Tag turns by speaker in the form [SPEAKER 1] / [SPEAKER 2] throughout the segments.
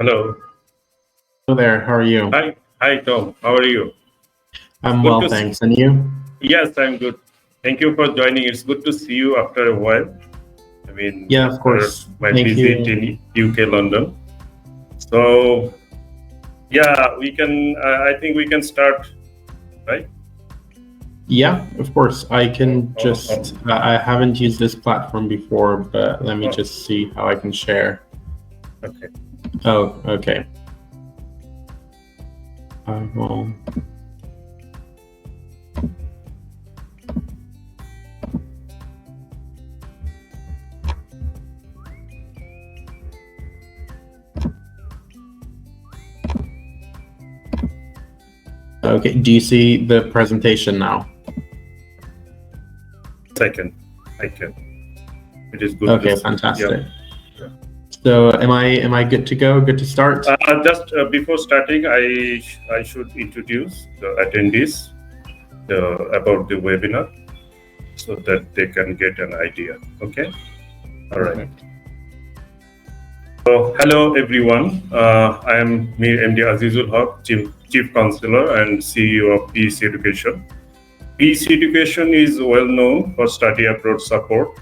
[SPEAKER 1] Hello.
[SPEAKER 2] Hello there, how are you?
[SPEAKER 1] Hi, Tom. How are you?
[SPEAKER 2] I'm
[SPEAKER 1] Good
[SPEAKER 2] well,
[SPEAKER 1] to
[SPEAKER 2] thanks. And you?
[SPEAKER 1] Yes, I'm good. Thank you for joining. It's good to see you after a while.
[SPEAKER 2] Yeah, of
[SPEAKER 1] After
[SPEAKER 2] course.
[SPEAKER 1] my
[SPEAKER 2] Thank
[SPEAKER 1] visit
[SPEAKER 2] you.
[SPEAKER 1] in UK, London. So, yeah, we can. I think we can start, right?
[SPEAKER 2] Yeah, of course. I can
[SPEAKER 1] Oh,
[SPEAKER 2] I haven't used this platform before, but let me
[SPEAKER 1] oh,
[SPEAKER 2] just see how I can share.
[SPEAKER 1] okay.
[SPEAKER 2] Oh, okay. I will. Okay, do you see the presentation now?
[SPEAKER 1] Second, I can. It is good.
[SPEAKER 2] Okay,
[SPEAKER 1] to
[SPEAKER 2] fantastic.
[SPEAKER 1] Yeah.
[SPEAKER 2] So am I good to go? Good to start?
[SPEAKER 1] Just before starting, I should introduce the attendees about the webinar so that they can get an idea. Okay. All right.
[SPEAKER 2] Perfect.
[SPEAKER 1] So, hello everyone. I am Mir MD Azizul Haq, Chief Counselor and CEO of PEC Education. PEC Education is well known for study abroad support,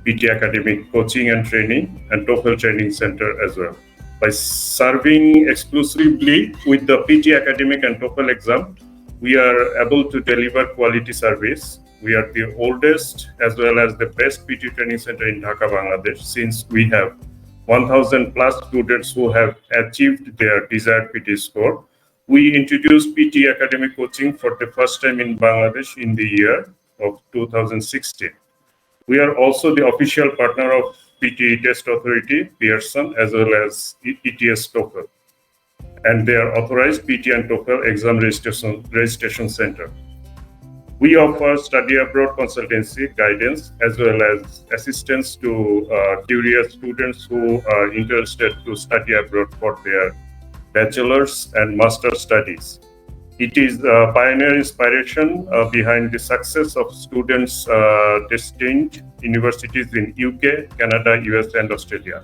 [SPEAKER 1] PTE Academic Coaching and Training, and TOEFL Training Center as well. By serving exclusively with the PTE Academic and TOEFL exam, we are able to deliver quality service. We are the oldest as well as the best PTE training center in Dhaka, Bangladesh, since we have 1,000 plus students who have achieved their desired PTE score. We introduced PTE Academic Coaching for the first time in Bangladesh in the year of 2016. We are also the official partner of PTE Test Authority, Pearson, as well as ETS TOEFL, and they are authorized PTE and TOEFL exam registration center. We offer study abroad consultancy guidance as well as assistance to curious students who are interested to study abroad for their bachelor's and master's studies. It is the pioneer inspiration behind the success of students destined universities in UK, Canada, US, and Australia.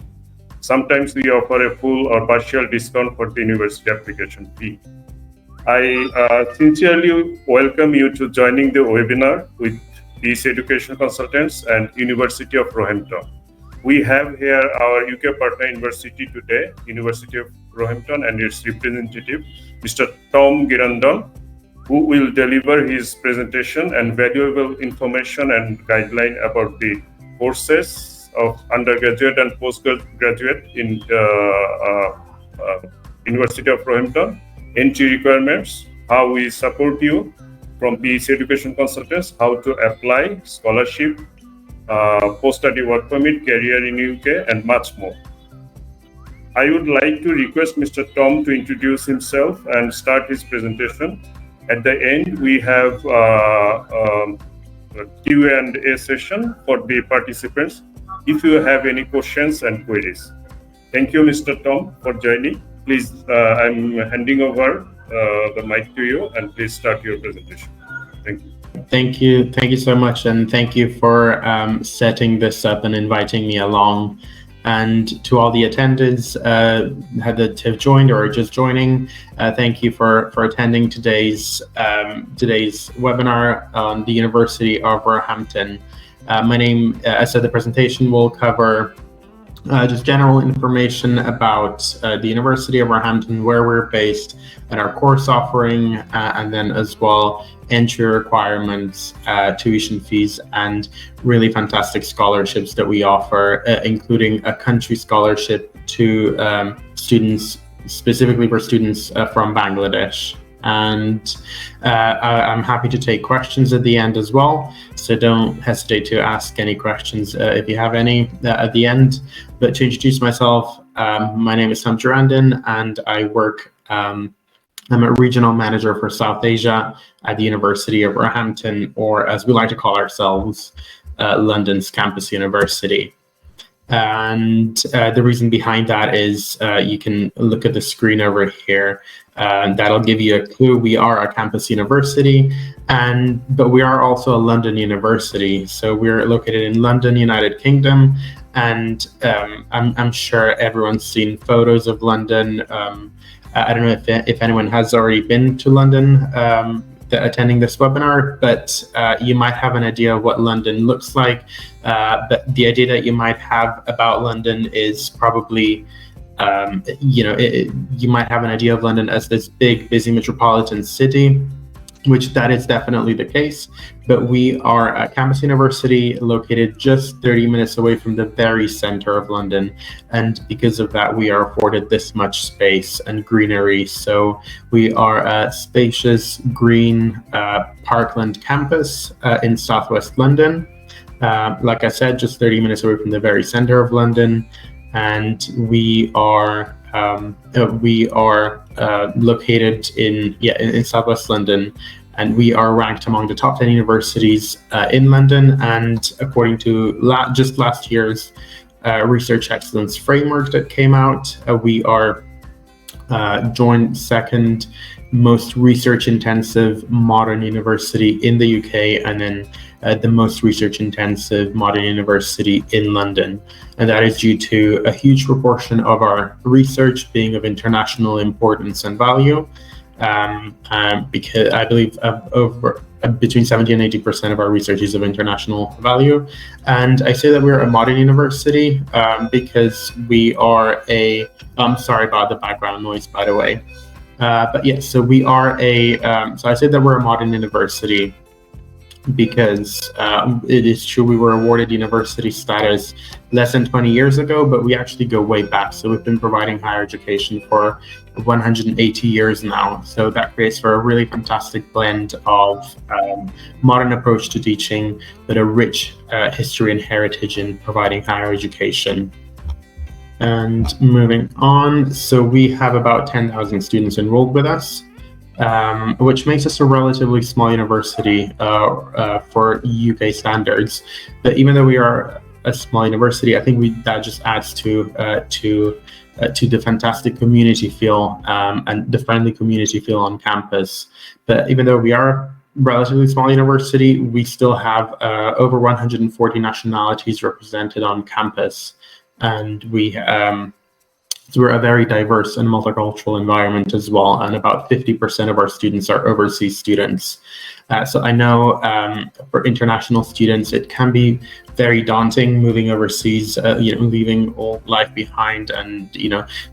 [SPEAKER 1] Sometimes we offer a full or partial discount for the university application fee. I sincerely welcome you to joining the webinar with PEC Education Consultants and University of Roehampton. We have here our UK partner university today, University of Roehampton, and its representative, Mr. Tom Girandon, who will deliver his presentation and valuable information and guideline about the courses of undergraduate and postgraduate in University of Roehampton, entry requirements, how we support you from PEC Education Consultants, how to apply scholarship, post-study work permit, career in UK, and much more. I would like to request Mr. Tom to introduce himself and start his presentation. At the end, we have a Q&A session for the participants if you have any questions and queries. Thank you, Mr. Tom, for joining. Please, I'm handing over the mic to you, and please start your presentation. Thank you.
[SPEAKER 2] Thank you so much, and thank you for setting this up and inviting me along. And to all the attendees that have joined or are just joining, thank you for attending today's webinar on the University of Roehampton. My name, as said, the presentation will cover just general information about the University of Roehampton, where we're based, and our course offering, and then as well entry requirements, tuition fees, and really fantastic scholarships that we offer, including a country scholarship to students, specifically for students from Bangladesh. And I'm happy to take questions at the end as well, so don't hesitate to ask any questions if you have any at the end. But to introduce myself, my name is Tom Girandon, and I work I'm a regional manager for South Asia at the University of Roehampton, or as we like to call ourselves, London's campus university. And the reason behind that is you can look at the screen over here. That'll give you a clue. We are a campus university, but we are also a London university. So we're located in London, United Kingdom, And I'm sure everyone's seen photos of London. I don't know if anyone has already been to London attending this webinar, but you might have an idea of what London looks like. But the idea that you might have about London is probably, you might have an idea of London as this big, busy metropolitan city, which that is definitely the case. But we are a campus university located just 30 minutes away from the very center of London. And because of that, we are afforded this much space and greenery. So we are a spacious, green parkland campus in southwest London. Like I said, just 30 minutes away from the very center of London. And we are located in southwest London, and we are ranked among the top 10 universities in London. And according to just last year's research excellence framework that came out, we are joined second most research intensive modern university in the UK, and then the most research intensive modern university in London. And that is due to a huge proportion of our research being of international importance and value, because I believe over between 70 and 80% of our research is of international value. And I say that we're a modern university because we are I'm sorry about the background noise, by the way. But yeah, so we are so I say that we're a modern university because it is true we were awarded university status less than 20 years ago, but we actually go way back. So we've been providing higher education for 180 years now. So that creates for a really fantastic blend of modern approach to teaching, but a rich history and heritage in providing higher education. And moving on, so we have about 10,000 students enrolled with us, which makes us a relatively small university for UK standards. But even though we are a small university, I think that just adds to the fantastic community feel and the friendly community feel on campus. But even though we are a relatively small university, we still have over 140 nationalities represented on campus. And we're a very diverse and multicultural environment as well, and about 50% of our students are overseas students. So I know for international students, it can be very daunting moving overseas, leaving all life behind and,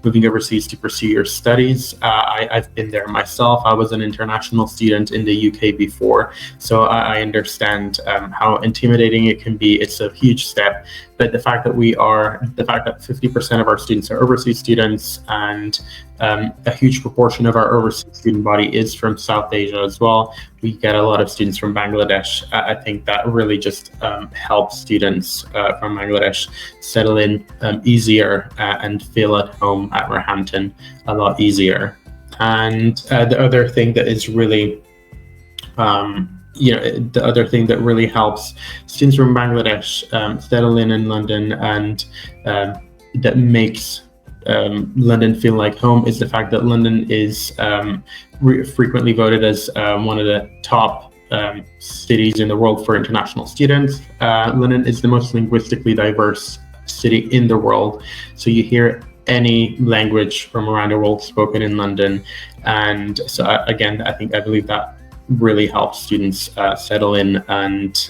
[SPEAKER 2] moving overseas to pursue your studies. I've been there myself. I was an international student in the UK before, so I understand how intimidating it can be. It's a huge step. But the fact that 50% of our students are overseas students, and a huge proportion of our overseas student body is from South Asia as well. We get a lot of students from Bangladesh. I think that really just helps students from Bangladesh settle in easier and feel at home at Roehampton a lot easier. And the other thing that is really the other thing that really helps students from Bangladesh settle in London, and that makes London feel like home, is the fact that London is frequently voted as one of the top cities in the world for international students. London is the most linguistically diverse city in the world. So you hear any language from around the world spoken in London. And so again, I believe that really helps students settle in and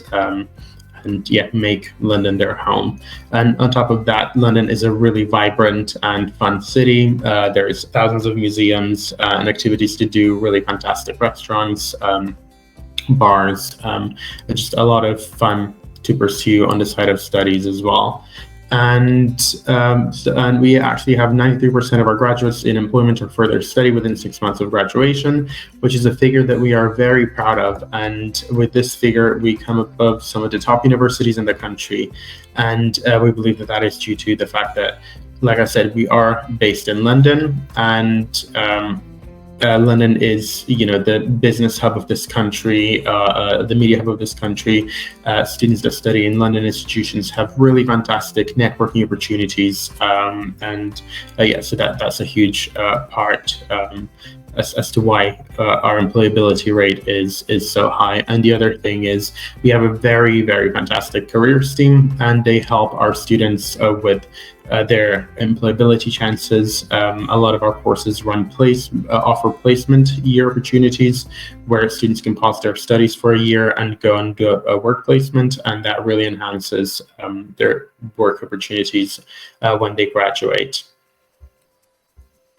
[SPEAKER 2] make London their home. And on top of that, London is a really vibrant and fun city. There's thousands of museums and activities to do, really fantastic restaurants, bars, just a lot of fun to pursue on the side of studies as well. And we actually have 93% of our graduates in employment or further study within 6 months of graduation, which is a figure that we are very proud of. And with this figure, we come above some of the top universities in the country. And we believe that is due to the fact that, like I said, we are based in London, and London is, the business hub of this country, the media hub of this country. Students that study in London institutions have really fantastic networking opportunities, so that's a huge part as to why our employability rate is so high. And the other thing is we have a very, very fantastic careers team, and they help our students with their employability chances. A lot of our courses offer placement year opportunities where students can pause their studies for a year and go and do a work placement, and that really enhances their work opportunities when they graduate.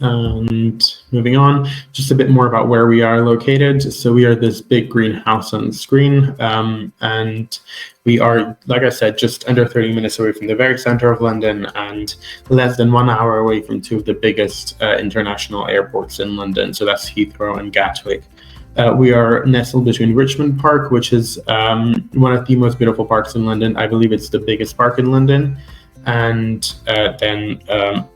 [SPEAKER 2] And moving on, just a bit more about where we are located. So we are this big greenhouse on the screen, and we are, like I said, just under 30 minutes away from the very center of London and less than 1 hour away from two of the biggest international airports in London. So that's Heathrow and Gatwick. We are nestled between Richmond Park, which is one of the most beautiful parks in London. I believe it's the biggest park in London. And then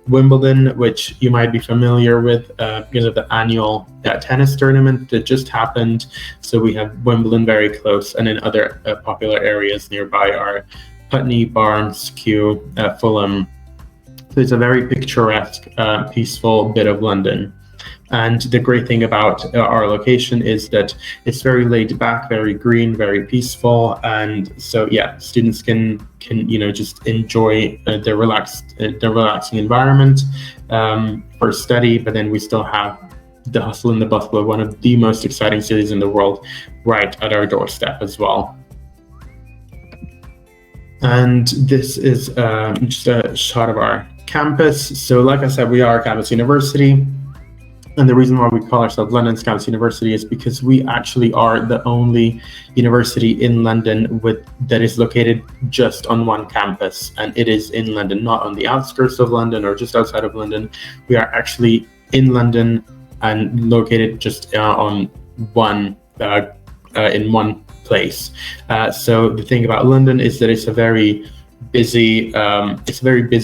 [SPEAKER 2] Wimbledon, which you might be familiar with because of the annual tennis tournament that just happened. So we have Wimbledon very close, and then other popular areas nearby are Putney, Barnes, Kew, Fulham. So it's a very picturesque, peaceful bit of London. And the great thing about our location is that it's very laid back, very green, very peaceful, and so yeah, students can just enjoy the relaxing environment for study. But then we still have the hustle and the bustle of one of the most exciting cities in the world right at our doorstep as well. And this is just a shot of our campus. So like I said, we are a campus university. And the reason why we call ourselves London's Campus University is because we actually are the only university in London that is located just on one campus. And it is in London, not on the outskirts of London or just outside of London. We are actually in London and located just on in one place. So the thing about London is that it's a very busy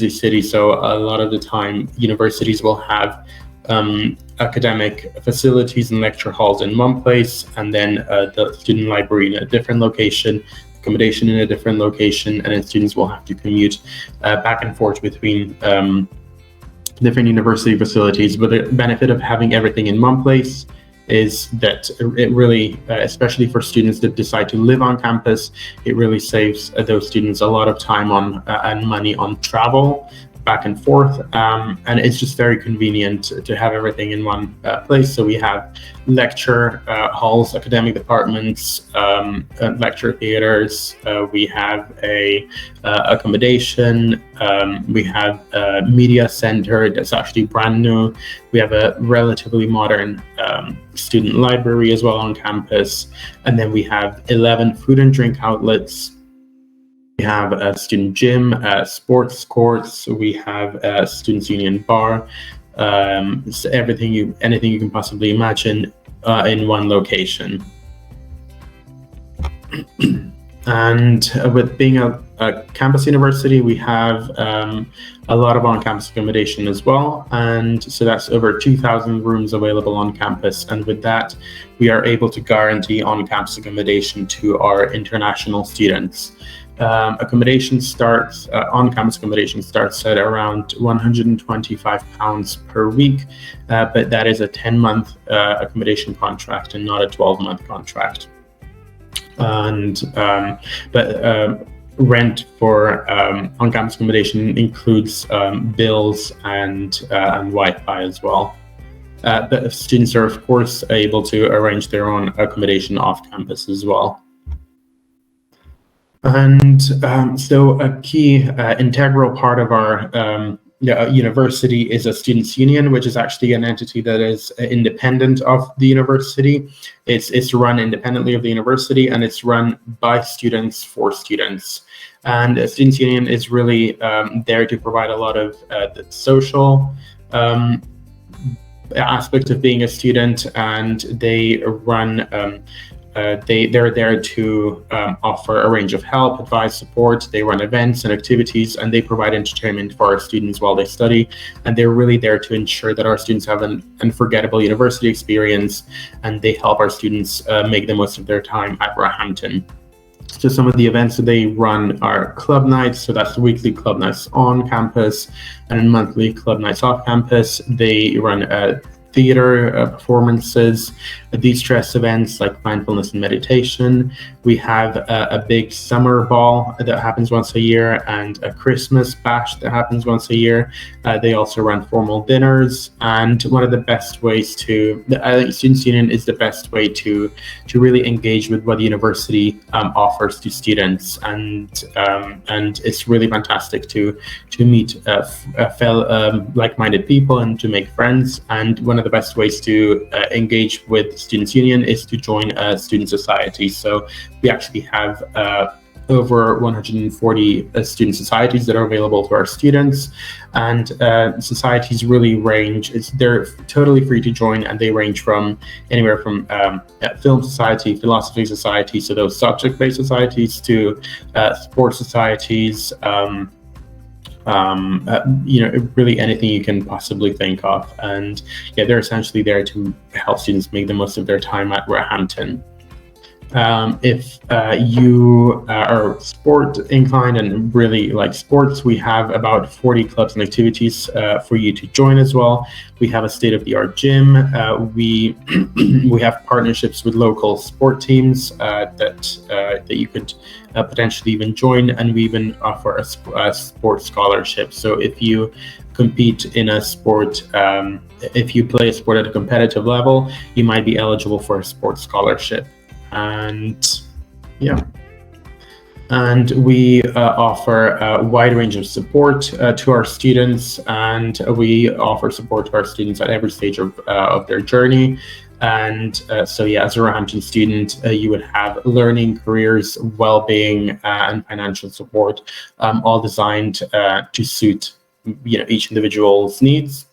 [SPEAKER 2] city. So a lot of the time, universities will have academic facilities and lecture halls in one place, and then the student library in a different location, accommodation in a different location, and then students will have to commute back and forth between different university facilities. But the benefit of having everything in one place is that it really, especially for students that decide to live on campus, it really saves those students a lot of time and money on travel back and forth, and it's just very convenient to have everything in one place. So we have lecture halls, academic departments, lecture theaters. We have a accommodation. We have a media center that's actually brand new. We have a relatively modern student library as well on campus, and then we have 11 food and drink outlets. We have a student gym, sports courts. We have a students' union bar. So anything you can possibly imagine in one location. And with being a campus university, we have a lot of on-campus accommodation as well. And so that's over 2,000 rooms available on campus. And with that, we are able to guarantee on-campus accommodation to our international students. On-campus accommodation starts at around £125 per week, but that is a 10-month accommodation contract and not a 12-month contract. And rent for on-campus accommodation includes bills and Wi-Fi as well. But students are, of course, able to arrange their own accommodation off campus as well. And so a key integral part of our university is a students' union, which is actually an entity that is independent of the university. It's run independently of the university, and it's run by students for students. And a students' union is really there to provide a lot of the social aspect of being a student, and they run they're there to offer a range of help, advice, support. They run events and activities, and they provide entertainment for our students while they study. And they're really there to ensure that our students have an unforgettable university experience, and they help our students make the most of their time at Roehampton. So some of the events that they run are club nights. So that's weekly club nights on campus and monthly club nights off campus. They run theater performances, de-stress events like mindfulness and meditation. We have a big summer ball that happens once a year and a Christmas bash that happens once a year. They also run formal dinners, and one of the best ways to, I think Students Union is the best way to really engage with what the university offers to students, and it's really fantastic to meet fellow like-minded people and to make friends. And one of the best ways to engage with Students Union is to join a student society. So we actually have over 140 student societies that are available to our students, and societies really range. They're totally free to join, and they range from anywhere from film society, philosophy society, so those subject-based societies, to sports societies. Really anything you can possibly think of. And yeah, they're essentially there to help students make the most of their time at Roehampton. If you are sport inclined and really like sports, we have about 40 clubs and activities for you to join as well. We have a state-of-the-art gym. We have partnerships with local sport teams that you could potentially even join, and we even offer a sports scholarship. So if you compete in a sport, if you play a sport at a competitive level, you might be eligible for a sports scholarship. And yeah, and we offer a wide range of support to our students, and we offer support to our students at every stage of their journey. And so yeah, as a Roehampton student, you would have learning, careers, well-being, and financial support, all designed to suit each individual's needs.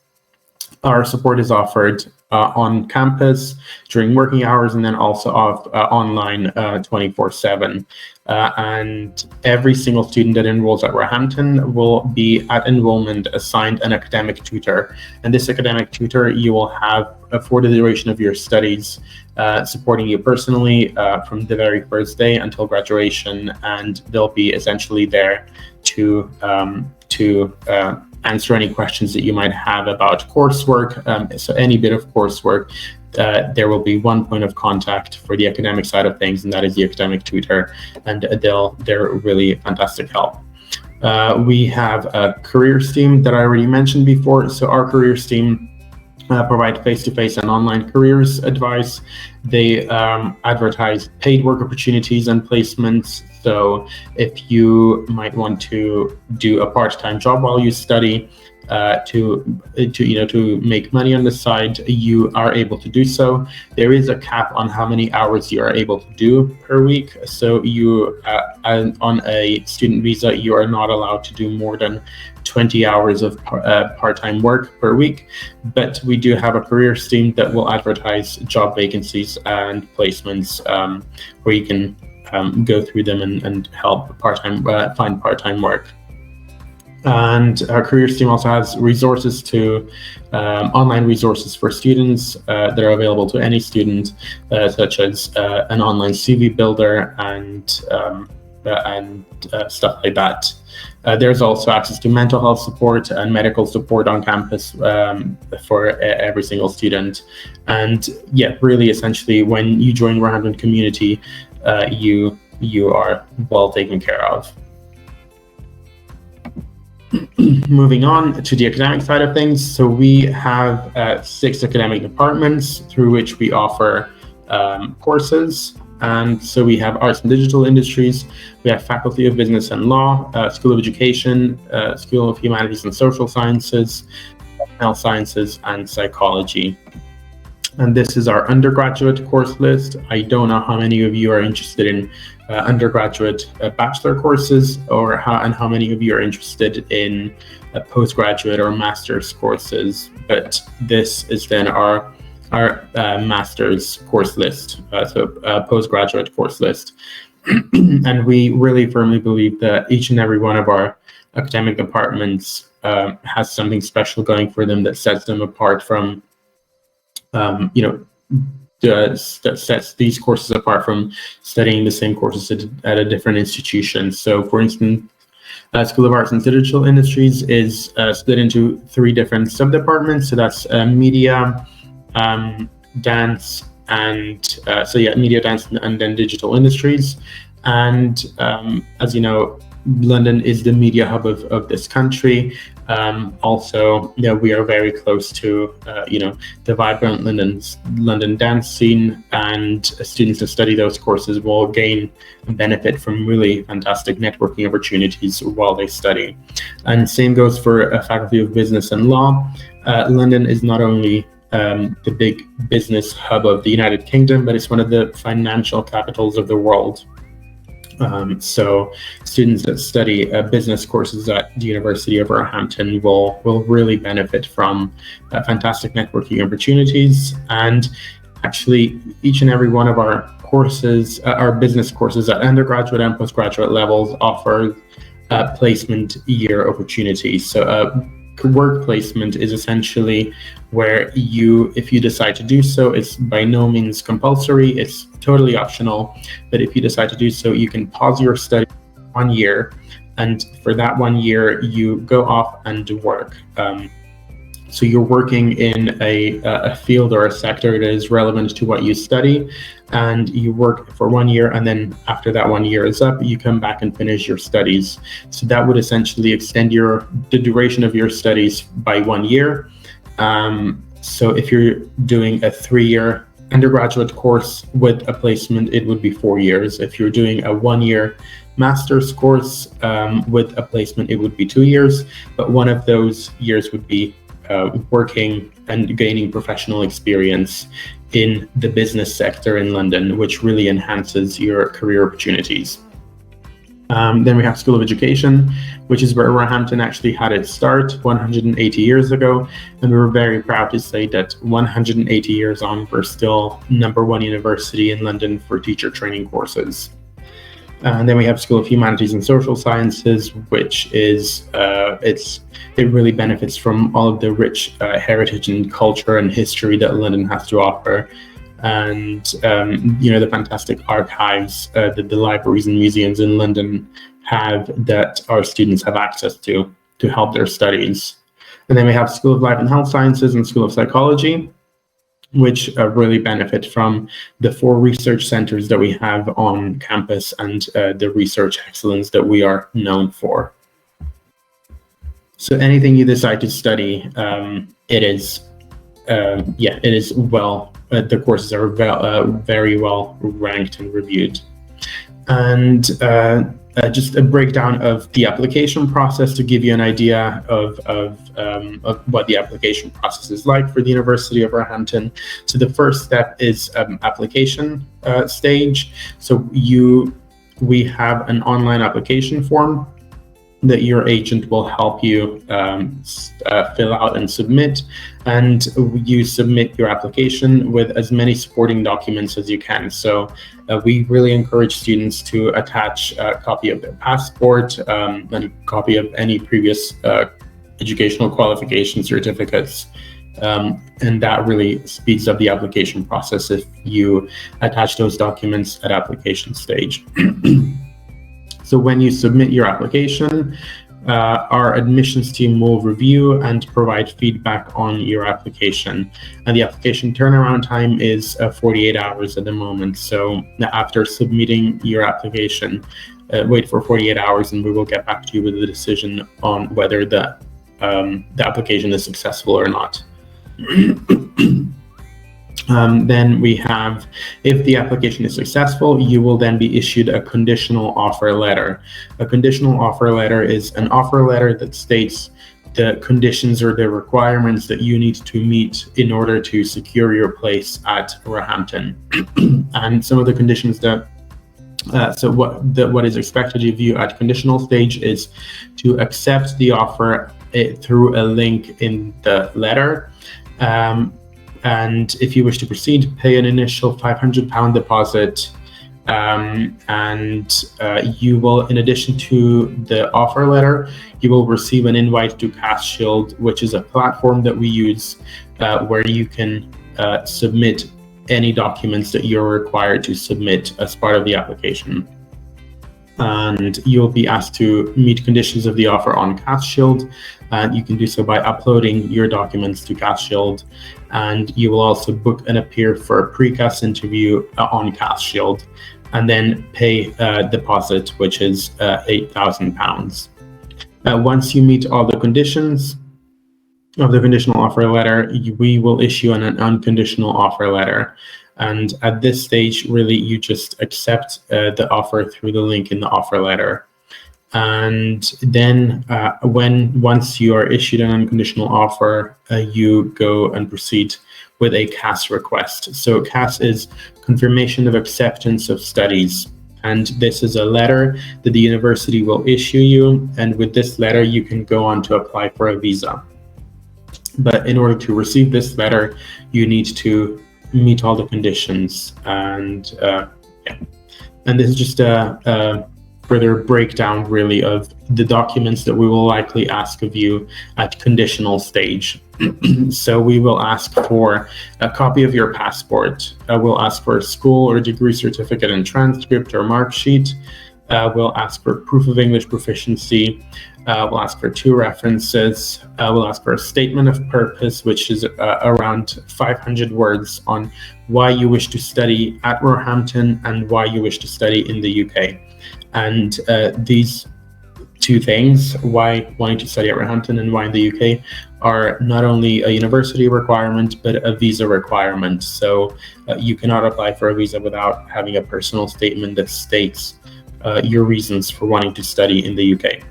[SPEAKER 2] Our support is offered on campus during working hours, and then also online 24/7. And every single student that enrolls at Roehampton will be at enrollment assigned an academic tutor. And this academic tutor you will have for the duration of your studies, supporting you personally from the very first day until graduation. And they'll be essentially there to answer any questions that you might have about coursework. So any bit of coursework, there will be one point of contact for the academic side of things, and that is the academic tutor, and they're really fantastic help. We have a careers team that I already mentioned before. So our careers team provide face-to-face and online careers advice. They advertise paid work opportunities and placements. So if you might want to do a part-time job while you study, to make money on the side, you are able to do so. There is a cap on how many hours you are able to do per week. So you, on a student visa, you are not allowed to do more than 20 hours of part-time work per week. But we do have a careers team that will advertise job vacancies and placements where you can go through them and help find part-time work. And our careers team also has resources online resources for students that are available to any student, such as an online CV builder and stuff like that. There's also access to mental health support and medical support on campus for every single student. And yeah, really essentially, when you join Roehampton community, you are well taken care of. Moving on to the academic side of things, so we have 6 academic departments through which we offer courses. And so we have Arts and Digital Industries, we have Faculty of Business and Law, School of Education, School of Humanities and Social Sciences, Health Sciences, and Psychology. And this is our undergraduate course list. I don't know how many of you are interested in undergraduate bachelor courses, and how many of you are interested in postgraduate or master's courses. But this is then our master's course list, so postgraduate course list. And we really firmly believe that each and every one of our academic departments has something special going for them that sets them apart from that sets these courses apart from studying the same courses at a different institution. So for instance, School of Arts and Digital Industries is split into 3 different sub-departments. So that's media, dance, and media, dance, and then digital industries. And as you know, London is the media hub of this country. Also, we are very close to the vibrant London dance scene, and students that study those courses will gain and benefit from really fantastic networking opportunities while they study. And same goes for a Faculty of Business and Law. London is not only the big business hub of the United Kingdom, but it's one of the financial capitals of the world. So students that study business courses at the University of Roehampton will really benefit from fantastic networking opportunities. And actually, each and every one of our courses, our business courses at undergraduate and postgraduate levels, offer placement year opportunities. So work placement is essentially where if you decide to do so, it's by no means compulsory, it's totally optional, but if you decide to do so, you can pause your study 1 year, and for that 1 year you go off and do work. So you're working in a field or a sector that is relevant to what you study, and you work for 1 year, and then after that 1 year is up, you come back and finish your studies. So that would essentially extend the duration of your studies by 1 year. So if you're doing a 3-year undergraduate course with a placement, it would be 4 years. If you're doing a 1-year master's course with a placement, it would be 2 years, but one of those years would be working and gaining professional experience in the business sector in London, which really enhances your career opportunities. Then we have School of Education, which is where Roehampton actually had its start 180 years ago. And we were very proud to say that 180 years on, we're still #1 university in London for teacher training courses. And then we have School of Humanities and Social Sciences, which is, it really benefits from all of the rich heritage and culture and history that London has to offer. And, the fantastic archives that the libraries and museums in London have that our students have access to help their studies. And then we have School of Life and Health Sciences and School of Psychology, which really benefit from the 4 research centers that we have on campus and the research excellence that we are known for. So anything you decide to study, it is the courses are very well ranked and reviewed. And just a breakdown of the application process to give you an idea of what the application process is like for the University of Roehampton. So the first step is application stage. So we have an online application form that your agent will help you fill out and submit, and you submit your application with as many supporting documents as you can. So we really encourage students to attach a copy of their passport and a copy of any previous educational qualification certificates, and that really speeds up the application process if you attach those documents at application stage. So when you submit your application, our admissions team will review and provide feedback on your application. And the application turnaround time is 48 hours at the moment. So after submitting your application, wait for 48 hours and we will get back to you with a decision on whether the application is successful or not. Then we have, if the application is successful, you will then be issued a conditional offer letter. A conditional offer letter is an offer letter that states the conditions or the requirements that you need to meet in order to secure your place at Roehampton. And some of the conditions that what is expected of you at conditional stage is to accept the offer through a link in the letter. And if you wish to proceed, pay an initial £500 deposit, and you will, in addition to the offer letter, you will receive an invite to Cast Shield, which is a platform that we use where you can submit any documents that you're required to submit as part of the application. and you'll be asked to meet conditions of the offer on CastShield. You can do so by uploading your documents to CastShield, and you will also book and appear for a precast interview on CastShield, and then pay a deposit, which is £8,000. Once you meet all the conditions of the conditional offer letter, we will issue an unconditional offer letter. And at this stage, really, you just accept the offer through the link in the offer letter. And then once you are issued an unconditional offer, you go and proceed with a CAS request. So CAS is confirmation of acceptance of studies. And this is a letter that the university will issue you. And with this letter, you can go on to apply for a visa. But in order to receive this letter, you need to meet all the conditions. And and this is just a further breakdown, really, of the documents that we will likely ask of you at conditional stage. So we will ask for a copy of your passport. We'll ask for a school or degree certificate and transcript or mark sheet. We'll ask for proof of English proficiency. We'll ask for 2 references. We'll ask for a statement of purpose, which is around 500 words on why you wish to study at Roehampton and why you wish to study in the UK. And these 2 things, why wanting to study at Roehampton and why in the UK, are not only a university requirement, but a visa requirement. So you cannot apply for a visa without having a personal statement that states your reasons for wanting to study in the UK.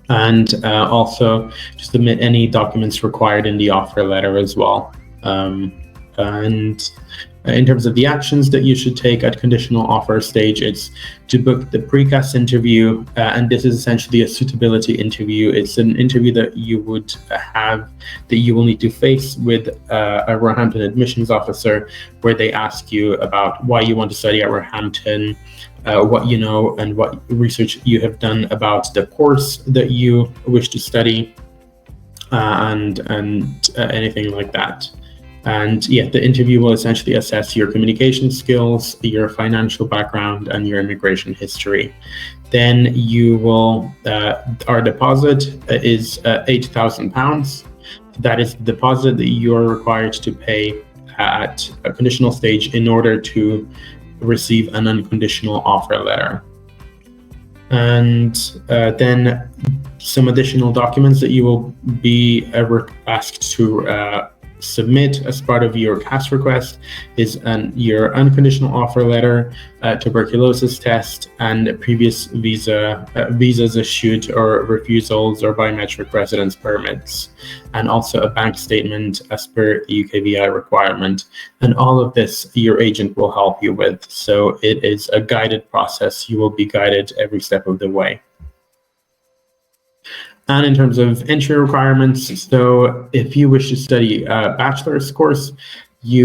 [SPEAKER 2] And also just submit any documents required in the offer letter as well. And in terms of the actions that you should take at conditional offer stage, it's to book the precast interview, and this is essentially a suitability interview. It's an interview that you would have, that you will need to face with a Roehampton admissions officer, where they ask you about why you want to study at Roehampton, what you know and what research you have done about the course that you wish to study, and anything like that. And yeah, the interview will essentially assess your communication skills, your financial background, and your immigration history. Then you will, our deposit is £8,000. That is the deposit that you are required to pay at a conditional stage in order to receive an unconditional offer letter. And then some additional documents that you will be asked to submit as part of your CAS request is your unconditional offer letter, tuberculosis test, and previous visas issued or refusals or biometric residence permits, and also a bank statement as per the UKVI requirement. And all of this your agent will help you with. So it is a guided process. You will be guided every step of the way. And in terms of entry requirements, so if you wish to study a bachelor's course, we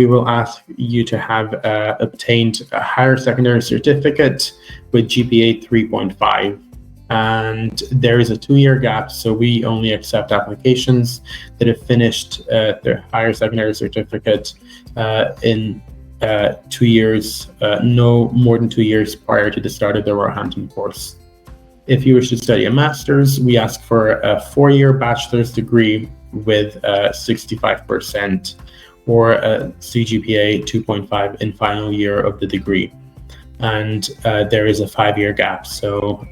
[SPEAKER 2] will ask you to have obtained a higher secondary certificate with GPA 3.5. And there is a 2-year gap, so we only accept applications that have finished their higher secondary certificate in 2 years, no more than 2 years prior to the start of the Roehampton course. If you wish to study a master's, we ask for a 4-year bachelor's degree with 65% or a CGPA 2.5 in final year of the degree. And there is a 5-year gap. So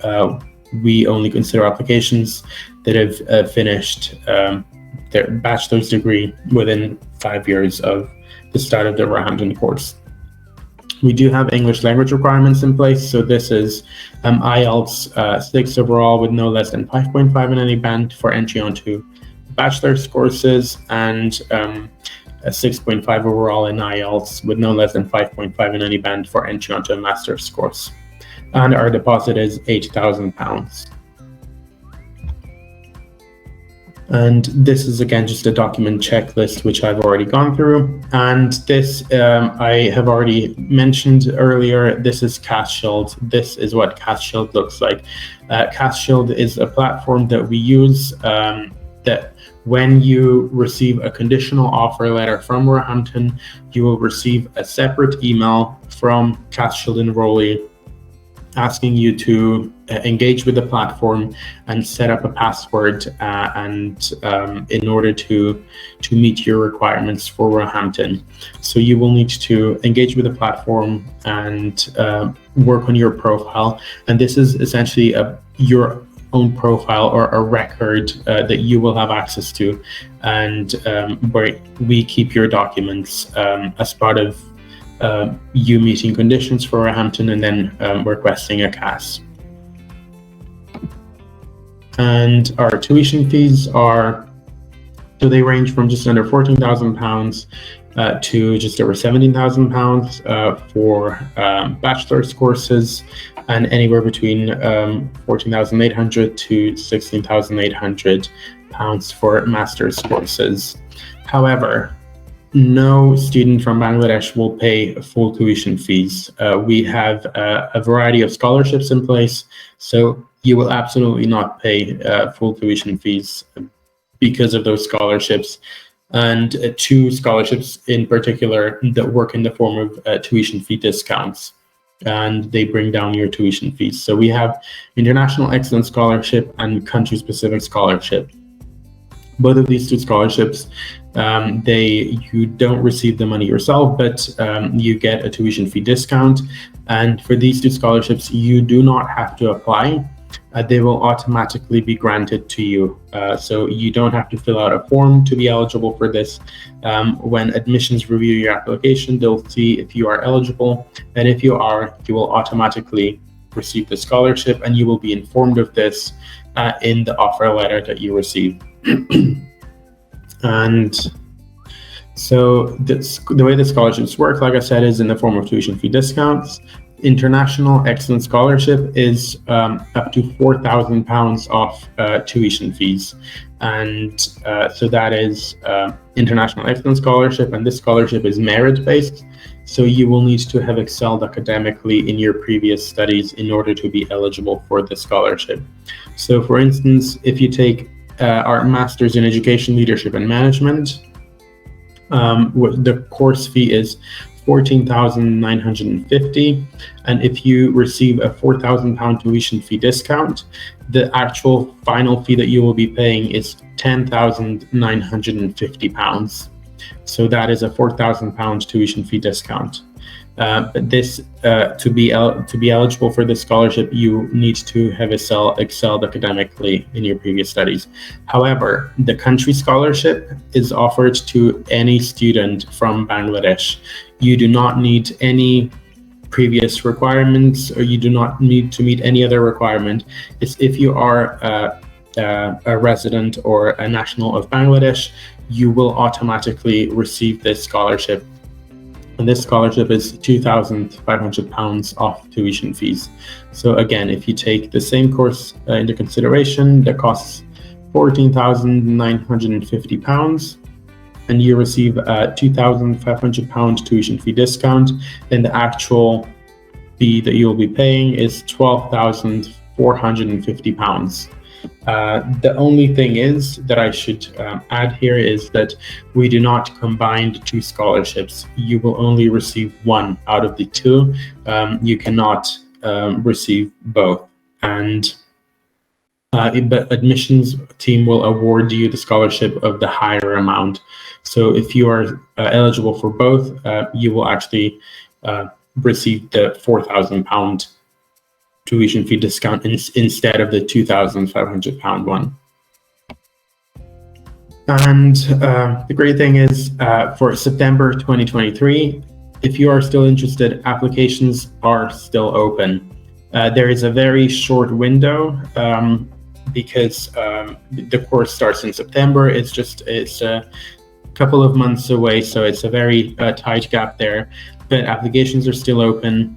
[SPEAKER 2] we only consider applications that have finished their bachelor's degree within 5 years of the start of the Roehampton course. We do have English language requirements in place. So this is IELTS 6 overall with no less than 5.5 in any band for entry onto bachelor's courses, and a 6.5 overall in IELTS with no less than 5.5 in any band for entry onto a master's course. And our deposit is £8,000. And this is, again, just a document checklist, which I've already gone through. And this, I have already mentioned earlier, this is CastShield. This is what CastShield looks like. CastShield is a platform that we use that when you receive a conditional offer letter from Roehampton, you will receive a separate email from CastShield enrollee asking you to engage with the platform and set up a password in order to meet your requirements for Roehampton. So you will need to engage with the platform and work on your profile. And this is essentially your own profile or a record that you will have access to, and where we keep your documents as part of you meeting conditions for Roehampton and then requesting a CAS. And our tuition fees they range from just under £14,000 to just over £17,000 for bachelor's courses, and anywhere between £14,800 to £16,800 for master's courses. However, no student from Bangladesh will pay full tuition fees. We have a variety of scholarships in place, so you will absolutely not pay full tuition fees because of those scholarships, and two scholarships in particular that work in the form of tuition fee discounts, and they bring down your tuition fees. So we have International Excellence Scholarship and Country-Specific Scholarship. Both of these two scholarships, you don't receive the money yourself, but you get a tuition fee discount. And for these two scholarships, you do not have to apply. They will automatically be granted to you. So you don't have to fill out a form to be eligible for this. When admissions review your application, they'll see if you are eligible. And if you are, you will automatically receive the scholarship, and you will be informed of this in the offer letter that you receive. And so the way the scholarships work, like I said, is in the form of tuition fee discounts. International Excellence Scholarship is up to £4,000 off tuition fees. And so that is International Excellence Scholarship, and this scholarship is merit-based. So you will need to have excelled academically in your previous studies in order to be eligible for the scholarship. So for instance, if you take our Masters in Education, Leadership and Management, the course fee is £14,950, and if you receive a £4,000 tuition fee discount, the actual final fee that you will be paying is £10,950. So that is a £4,000 tuition fee discount. But this to be eligible for this scholarship, you need to have excelled academically in your previous studies. However, the country scholarship is offered to any student from Bangladesh. You do not need any previous requirements, or you do not need to meet any other requirement. It's if you are a resident or a national of Bangladesh, you will automatically receive this scholarship. And this scholarship is £2,500 off tuition fees. So again, if you take the same course into consideration, that costs £14,950, and you receive a £2,500 tuition fee discount, then the actual fee that you'll be paying is £12,450. The only thing is that I should add here is that we do not combine the two scholarships. You will only receive one out of the two. You cannot receive both. And but admissions team will award you the scholarship of the higher amount. So if you are eligible for both, you will actually receive the £4,000 tuition fee discount instead of the £2,500 one. And the great thing is for September 2023, if you are still interested, applications are still open. There is a very short window because the course starts in September. It's a couple of months away, so it's a very tight gap there, but applications are still open.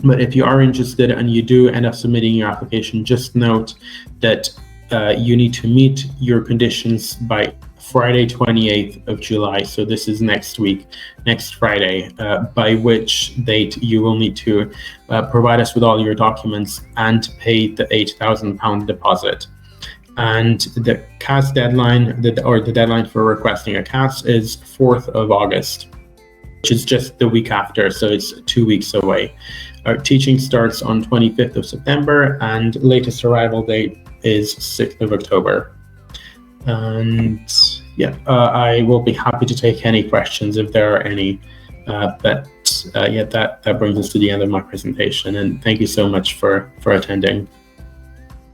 [SPEAKER 2] But if you are interested and you do end up submitting your application, just note that you need to meet your conditions by Friday, 28th of July. So this is next week, next Friday, by which date you will need to provide us with all your documents and pay the £8,000 deposit. And the CAS deadline, the deadline for requesting a CAS is 4th of August. which is just the week after, so it's 2 weeks away. Our teaching starts on 25th of September, and latest arrival date is 6th of October. And yeah, I will be happy to take any questions if there are any. But that brings us to the end of my presentation, and thank you so much for attending.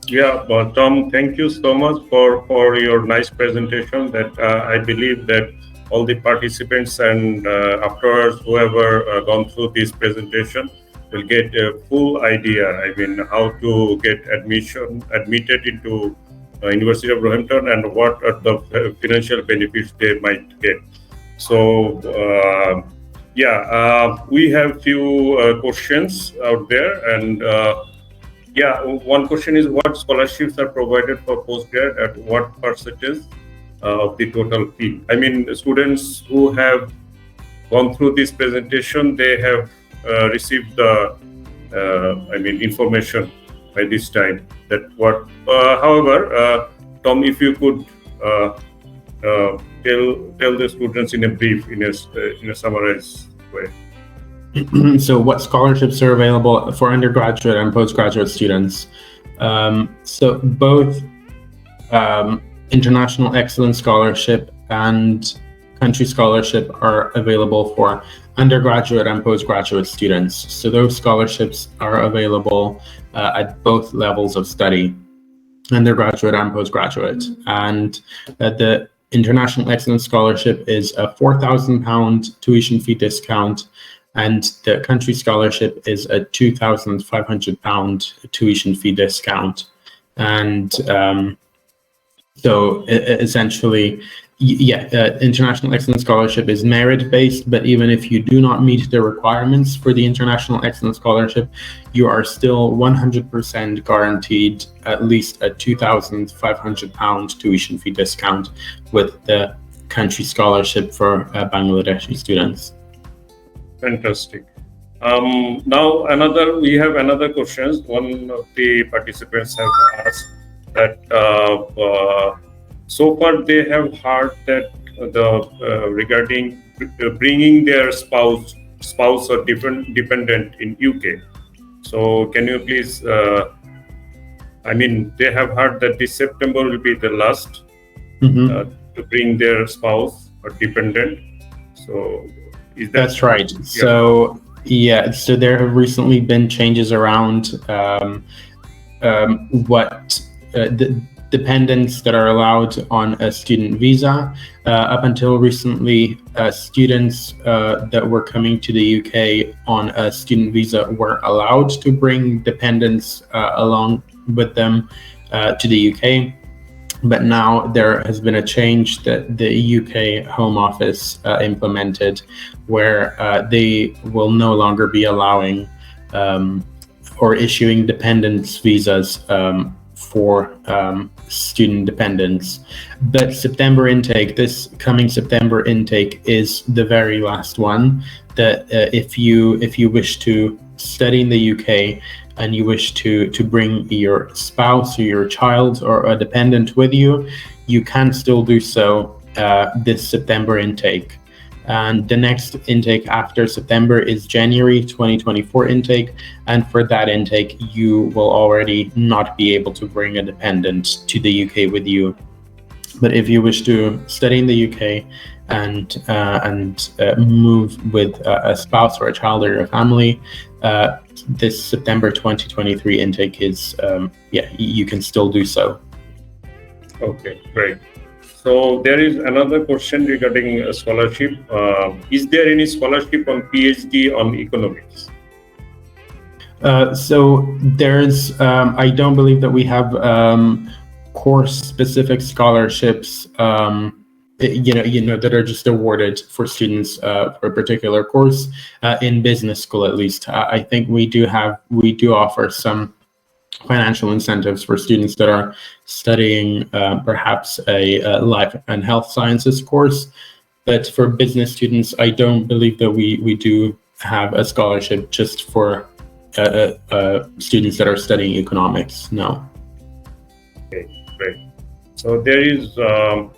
[SPEAKER 1] Yeah, but Tom, thank you so much for your nice presentation. That I believe that all the participants and afterwards whoever gone through this presentation will get a full idea. I mean, how to get admitted into University of Roehampton and what are the financial benefits they might get. So we have few questions out there, and one question is, what scholarships are provided for postgrad at what percentage of the total fee? I mean, students who have gone through this presentation, they have received the information by this time. That what, however, Tom, if you could tell the students in a brief, in a summarized way.
[SPEAKER 2] So what scholarships are available for undergraduate and postgraduate students? So both International Excellence Scholarship and Country Scholarship are available for undergraduate and postgraduate students. So those scholarships are available at both levels of study, undergraduate and postgraduate. And the International Excellence Scholarship is a £4,000 tuition fee discount, and the Country Scholarship is a £2,500 tuition fee discount. And so essentially, International Excellence Scholarship is merit-based, but even if you do not meet the requirements for the International Excellence Scholarship, you are still 100% guaranteed at least a £2,500 tuition fee discount with the Country Scholarship for Bangladeshi students.
[SPEAKER 1] Fantastic. Now we have another question. One of the participants have asked that so far they have heard that regarding bringing their spouse or dependent in UK. So can you please? They have heard that this September will be the last to bring their spouse or dependent. So is
[SPEAKER 2] that's right? Yeah. So there have recently been changes around what the dependents that are allowed on a student visa. Up until recently, students that were coming to the UK on a student visa were allowed to bring dependents along with them to the UK. But now there has been a change that the UK Home Office implemented, where they will no longer be allowing or issuing dependents visas for student dependents. But this coming September intake is the very last one. That if you wish to study in the UK and you wish to bring your spouse or your child or a dependent with you, you can still do so this September intake. And the next intake after September is January 2024 intake. And for that intake, you will already not be able to bring a dependent to the UK with you. But if you wish to study in the UK and move with a spouse or a child or your family, this September 2023 intake is, you can still do so.
[SPEAKER 1] Okay, great. So there is another question regarding a scholarship. Is there any scholarship on PhD on economics?
[SPEAKER 2] So there's, I don't believe that we have course-specific scholarships, that are just awarded for students for a particular course in business school. At least I think we do offer some financial incentives for students that are studying perhaps a life and health sciences course. But for business students, I don't believe that we do have a scholarship just for students that are studying economics. No.
[SPEAKER 1] Okay, great. So there is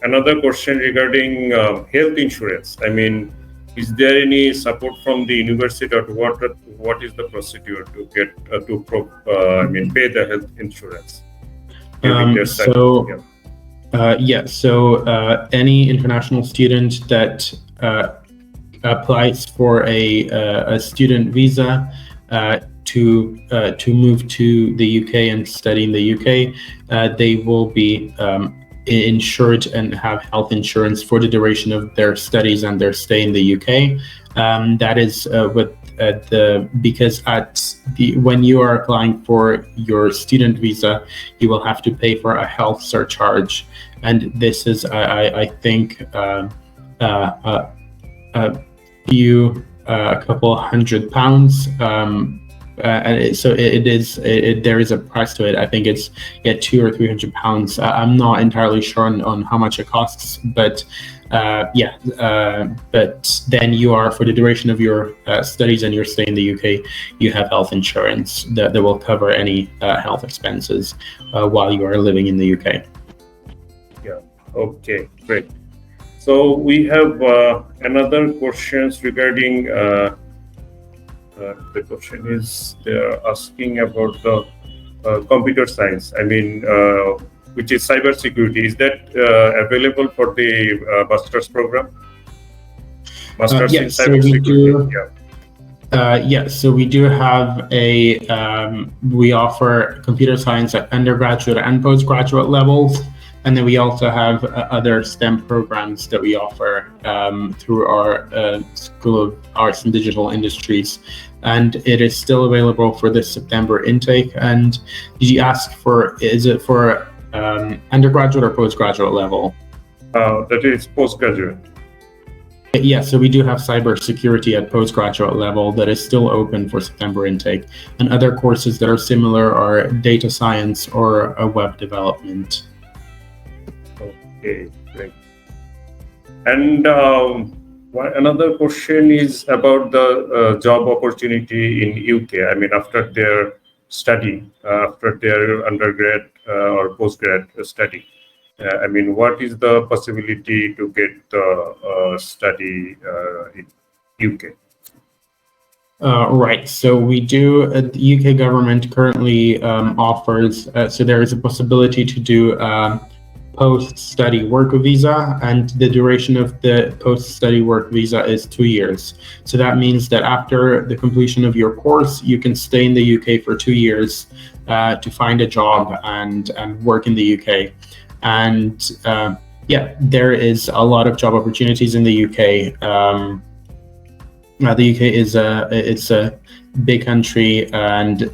[SPEAKER 1] another question regarding health insurance. I mean, Is there any support from the university, or what is the procedure to get pay the health insurance during their study?
[SPEAKER 2] So any international student that applies for a student visa to move to the UK and study in the UK, they will be insured and have health insurance for the duration of their studies and their stay in the UK. That is because when you are applying for your student visa, you will have to pay for a health surcharge, and this is I think a couple £100. There is a price to it. I think it's £200 or £300. I'm not entirely sure on how much it costs, but but then you are, for the duration of your studies and your stay in the UK, you have health insurance that will cover any health expenses while you are living in the UK.
[SPEAKER 1] Yeah. Okay. Great. So we have another questions regarding. The question is, they're asking about the computer science. Which is cybersecurity. Is that available for the master's program? Masters in cybersecurity.
[SPEAKER 2] So we do have we offer computer science at undergraduate and postgraduate levels. And then we also have other STEM programs that we offer through our School of Arts and Digital Industries. And it is still available for this September intake. And did you ask is it for undergraduate or postgraduate level?
[SPEAKER 1] That is postgraduate.
[SPEAKER 2] Yeah, so we do have cybersecurity at postgraduate level that is still open for September intake. And other courses that are similar are data science or web development.
[SPEAKER 1] Okay, great. And another question is about the job opportunity in UK. After their study, after their undergrad or postgrad study, what is the possibility to get the study in UK?
[SPEAKER 2] Right. So we do. The UK government currently offers. So there is a possibility to do post-study work visa, and the duration of the post-study work visa is 2 years. So that means that after the completion of your course, you can stay in the UK for 2 years to find a job and work in the UK. And there is a lot of job opportunities in the UK. The UK it's a big country, and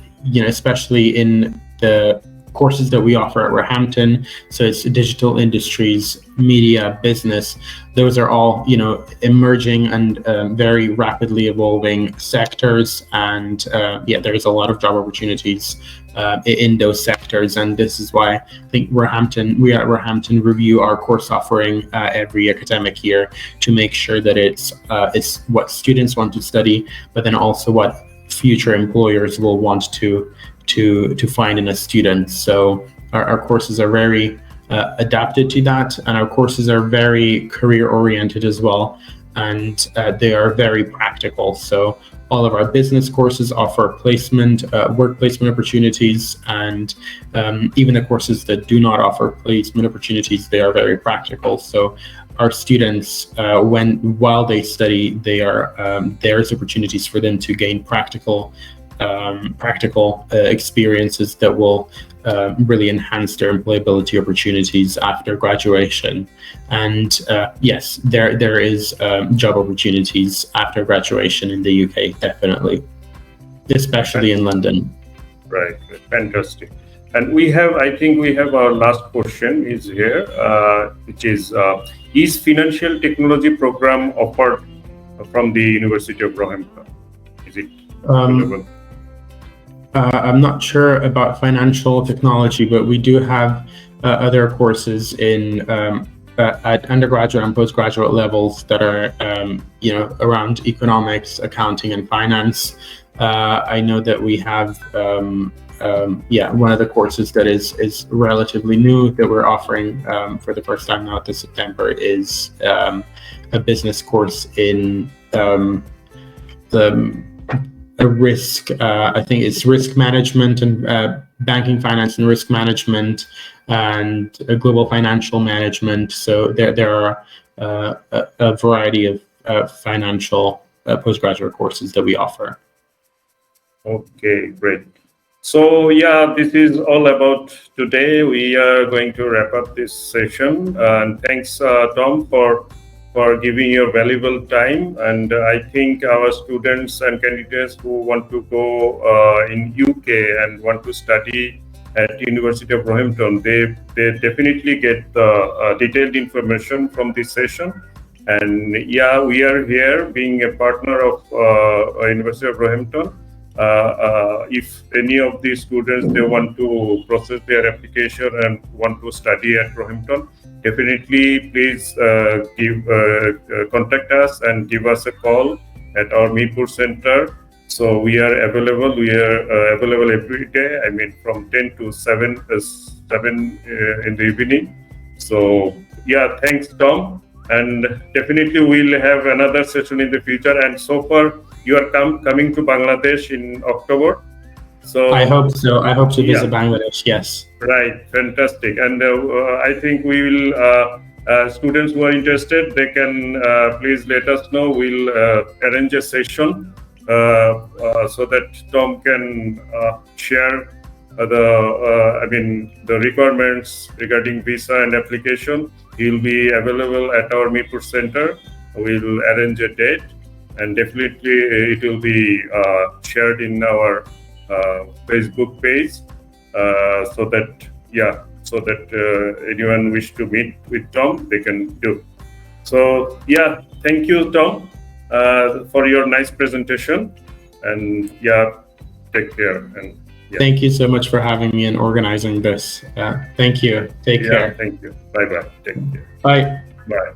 [SPEAKER 2] especially in the courses that we offer at Roehampton, so it's digital industries, media, business. Those are all emerging and very rapidly evolving sectors, and there's a lot of job opportunities in those sectors. And this is why I think we at Roehampton review our course offering every academic year to make sure that it's what students want to study, but then also what future employers will want to find in a student. So our courses are very adapted to that, and our courses are very career oriented as well, and they are very practical. So all of our business courses offer work placement opportunities, and even the courses that do not offer placement opportunities, they are very practical. So our students, while they study, there's opportunities for them to gain practical experiences that will really enhance their employability opportunities after graduation. And yes, there is job opportunities after graduation in the UK, definitely, especially in London.
[SPEAKER 1] Right, fantastic. And I think we have our last question is here, which is financial technology program offered from the University of Roehampton? Is it available?
[SPEAKER 2] I'm not sure about financial technology, but we do have other courses at undergraduate and postgraduate levels that are, around economics, accounting, and finance. I know that we have, one of the courses that is relatively new that we're offering for the first time now this September is a business course in risk. I think it's risk management and banking, finance, and risk management, and global financial management. So there are a variety of financial postgraduate courses that we offer.
[SPEAKER 1] Okay, great. So yeah, this is all about today. We are going to wrap up this session. And thanks, Tom, for giving your valuable time. And I think our students and candidates who want to go in UK and want to study at University of Roehampton, they definitely get detailed information from this session. And yeah, we are here being a partner of University of Roehampton. If any of the students, they want to process their application and want to study at Roehampton, definitely please contact us and give us a call at our Mirpur Center. So we are available. We are available every day. I mean, from 10 to 7 in the evening. So yeah, thanks, Tom. And definitely we'll have another session in the future. And so far, you are coming to Bangladesh in October. So
[SPEAKER 2] I hope so. I hope to visit Bangladesh. Yes.
[SPEAKER 1] Right. Fantastic. And I think we will. Students who are interested, they can please let us know. We'll arrange a session so that Tom can share the requirements regarding visa and application. He'll be available at our Mirpur Center. We'll arrange a date, and definitely it will be shared in our Facebook page, so that anyone wish to meet with Tom, they can do. So yeah, thank you, Tom, for your nice presentation, and yeah, take care. And yeah.
[SPEAKER 2] Thank you so much for having me and organizing this. Thank you. Take care.
[SPEAKER 1] Thank you. Bye bye. Take care.
[SPEAKER 2] Bye.
[SPEAKER 1] Bye.